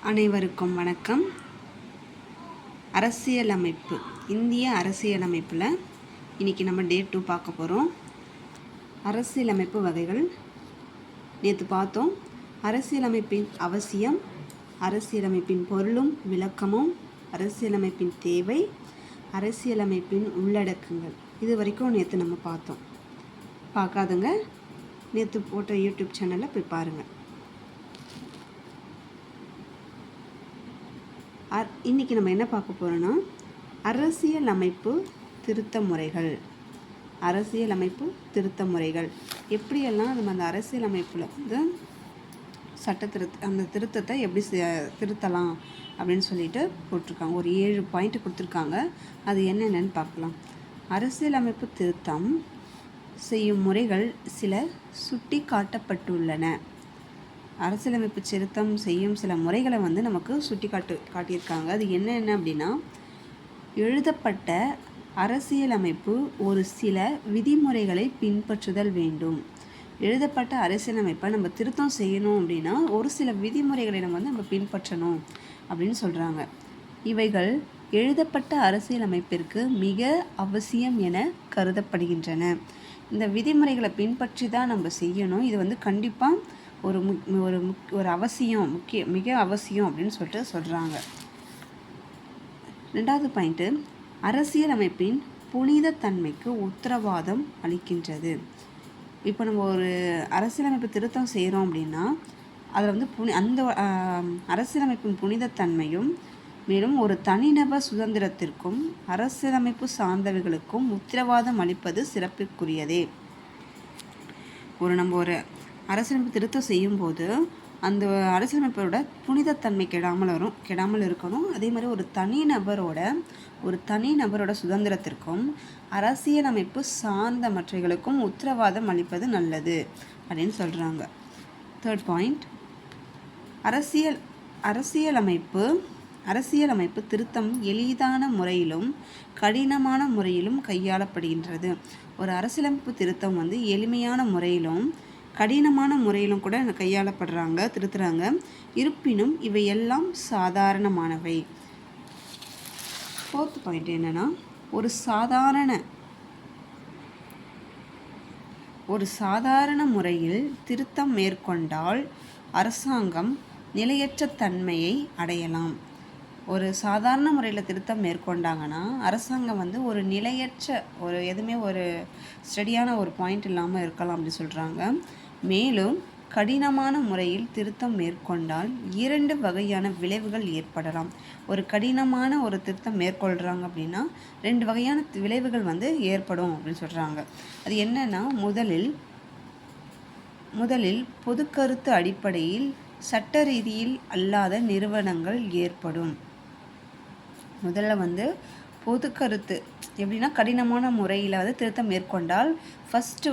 அனைவருக்கும் வணக்கம். அரசியலமைப்பு, இந்திய அரசியலமைப்பில் இன்றைக்கி நம்ம டே 2 பார்க்க போகிறோம். அரசியலமைப்பு வகைகள் நேற்று பார்த்தோம். அரசியலமைப்பின் அவசியம், அரசியலமைப்பின் பொருளும் விளக்கமும், அரசியலமைப்பின் தேவை, அரசியலமைப்பின் உள்ளடக்கங்கள், இது வரைக்கும் நேற்று நம்ம பார்த்தோம். பார்க்காதங்க நேற்று போட்ட யூடியூப் சேனலில் போய் பாருங்கள். இன்றைக்கி நம்ம என்ன பார்க்க போகிறோன்னா அரசியலமைப்பு திருத்த முறைகள். அரசியலமைப்பு திருத்த முறைகள் எப்படியெல்லாம் நம்ம அந்த அரசியலமைப்பில் வந்து அந்த திருத்தத்தை எப்படி திருத்தலாம் அப்படின்னு சொல்லிட்டு போட்டிருக்காங்க. ஒரு 7 பாயிண்ட் கொடுத்துருக்காங்க. அது என்னென்னு பார்க்கலாம். அரசியலமைப்பு திருத்தம் செய்யும் முறைகள் சில சுட்டி காட்டப்பட்டுள்ளன. அரசியலமைப்பு திருத்தம் செய்யும் சில முறைகளை வந்து நமக்கு சுட்டி காட்டியிருக்காங்க. அது என்னென்ன அப்படின்னா, எழுதப்பட்ட அரசியலமைப்பு ஒரு சில விதிமுறைகளை பின்பற்றுதல் வேண்டும். எழுதப்பட்ட அரசியலமைப்பை நம்ம திருத்தம் செய்யணும் அப்படின்னா ஒரு சில விதிமுறைகளை நம்ம பின்பற்றணும் அப்படின்னு சொல்கிறாங்க. இவைகள் எழுதப்பட்ட அரசியலமைப்பிற்கு மிக அவசியம் என கருதப்படுகின்றன. இந்த விதிமுறைகளை பின்பற்றி தான் நம்ம செய்யணும். இது வந்து கண்டிப்பாக ஒரு அவசியம், மிக அவசியம் அப்படின்னு சொல்கிறாங்க. 2வது பாயிண்ட்டு, அரசியலமைப்பின் புனித தன்மைக்கு உத்தரவாதம் அளிக்கின்றது. இப்போ நம்ம ஒரு அரசியலமைப்பு திருத்தம் செய்கிறோம் அப்படின்னா அதில் வந்து அந்த அரசியலமைப்பின் புனிதத்தன்மையும், மேலும் ஒரு தனிநபர் சுதந்திரத்திற்கும் அரசியலமைப்பு சார்ந்தவைகளுக்கும் உத்தரவாதம் அளிப்பது சிறப்பிற்குரியதே. நம்ம ஒரு அரசியலமைப்பு திருத்தம் செய்யும்போது அந்த அரசியலமைப்போட புனிதத்தன்மை கெடாமல் இருக்கணும். அதே மாதிரி ஒரு தனிநபரோட சுதந்திரத்திற்கும் அரசியலமைப்பு சார்ந்த மற்றவர்களுக்கும் உத்தரவாதம் அளிப்பது நல்லது அப்படின்னு சொல்கிறாங்க. 3rd பாயிண்ட், அரசியலமைப்பு திருத்தம் எளிதான முறையிலும் கடினமான முறையிலும் கையாளப்படுகின்றது. ஒரு அரசியலமைப்பு திருத்தம் வந்து எளிமையான முறையிலும் கடினமான முறையிலும் கூட திருத்துறாங்க. இருப்பினும் இவையெல்லாம் சாதாரணமானவை. 4th பாயிண்ட் என்னன்னா, ஒரு சாதாரண முறையில் திருத்தம் மேற்கொண்டால் அரசாங்கம் நிலையற்ற தன்மையை அடையலாம். ஒரு சாதாரண முறையில் திருத்தம் மேற்கொண்டாங்கன்னா அரசாங்கம் வந்து ஒரு நிலையற்ற எதுவுமே ஒரு ஸ்டடியான ஒரு பாயிண்ட் இல்லாமல் இருக்கலாம் அப்படி சொல்கிறாங்க. மேலும் கடினமான முறையில் திருத்தம் மேற்கொண்டால் 2 வகையான விளைவுகள் ஏற்படலாம். ஒரு கடினமான ஒரு திருத்தம் மேற்கொள்கிறாங்க அப்படின்னா 2 வகையான விளைவுகள் வந்து ஏற்படும் அப்படின்னு சொல்கிறாங்க. அது என்னன்னா, முதலில் பொது கருத்து அடிப்படையில் சட்ட ரீதியில் அல்லாத நிறுவனங்கள் ஏற்படும். முதல்ல வந்து பொது கருத்து எப்படின்னா, கடினமான முறையில் வந்து திருத்தம் மேற்கொண்டால் ஃபஸ்ட்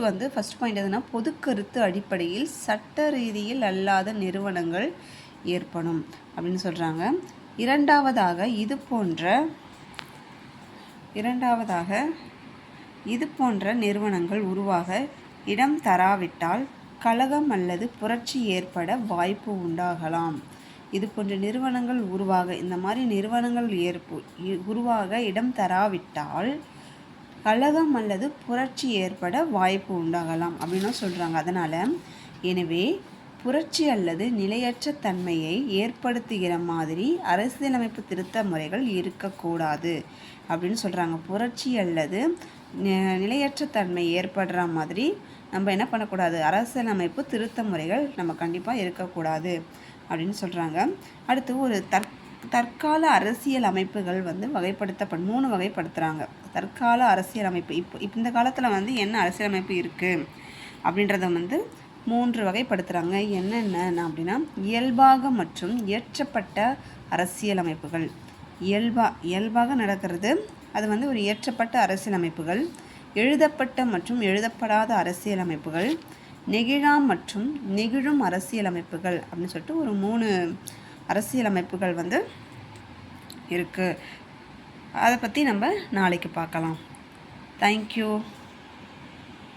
பாயிண்ட் எதுனா, பொது கருத்து அடிப்படையில் சட்ட ரீதியில் அல்லாத நிறுவனங்கள் ஏற்படும் அப்படின்னு சொல்கிறாங்க. இரண்டாவதாக இது போன்ற நிறுவனங்கள் உருவாக இடம் தராவிட்டால் கலகம் அல்லது புரட்சி ஏற்பட வாய்ப்பு உண்டாகலாம். இது போன்ற நிறுவனங்கள் இந்த மாதிரி நிறுவனங்கள் உருவாக இடம் தராவிட்டால் கலகம் அல்லது புரட்சி ஏற்பட வாய்ப்பு உண்டாகலாம் அப்படின்னு சொல்கிறாங்க. எனவே புரட்சி அல்லது நிலையற்ற தன்மையை ஏற்படுத்துகிற மாதிரி அரசியலமைப்பு திருத்த முறைகள் இருக்கக்கூடாது அப்படின்னு சொல்கிறாங்க. புரட்சி அல்லது நிலையற்ற தன்மை ஏற்படுற மாதிரி நம்ம என்ன பண்ணக்கூடாது, அரசியலமைப்பு திருத்த முறைகள் நம்ம கண்டிப்பாக இருக்கக்கூடாது அப்படின்னு சொல்கிறாங்க. அடுத்து ஒரு தற்கால அரசியல் அமைப்புகள் வந்து 3 வகைப்படுத்துகிறாங்க. தற்கால அரசியல் அமைப்பு இப்போ இந்த காலத்தில் வந்து என்ன அரசியலமைப்பு இருக்குது அப்படின்றத வந்து 3 வகைப்படுத்துகிறாங்க. என்னென்ன அப்படின்னா, இயல்பாக மற்றும் இயற்றப்பட்ட அரசியலமைப்புகள். இயல்பாக நடக்கிறது அது வந்து ஒரு இயற்றப்பட்ட அரசியலமைப்புகள். எழுதப்பட்ட மற்றும் எழுதப்படாத அரசியலமைப்புகள். நெகிழா மற்றும் நெகிழும் அரசியலமைப்புகள் அப்படின்னு சொல்லிட்டு ஒரு 3 அரசியலமைப்புகள் வந்து இருக்குது. அதை பற்றி நம்ம நாளைக்கு பார்க்கலாம். தேங்க்யூ.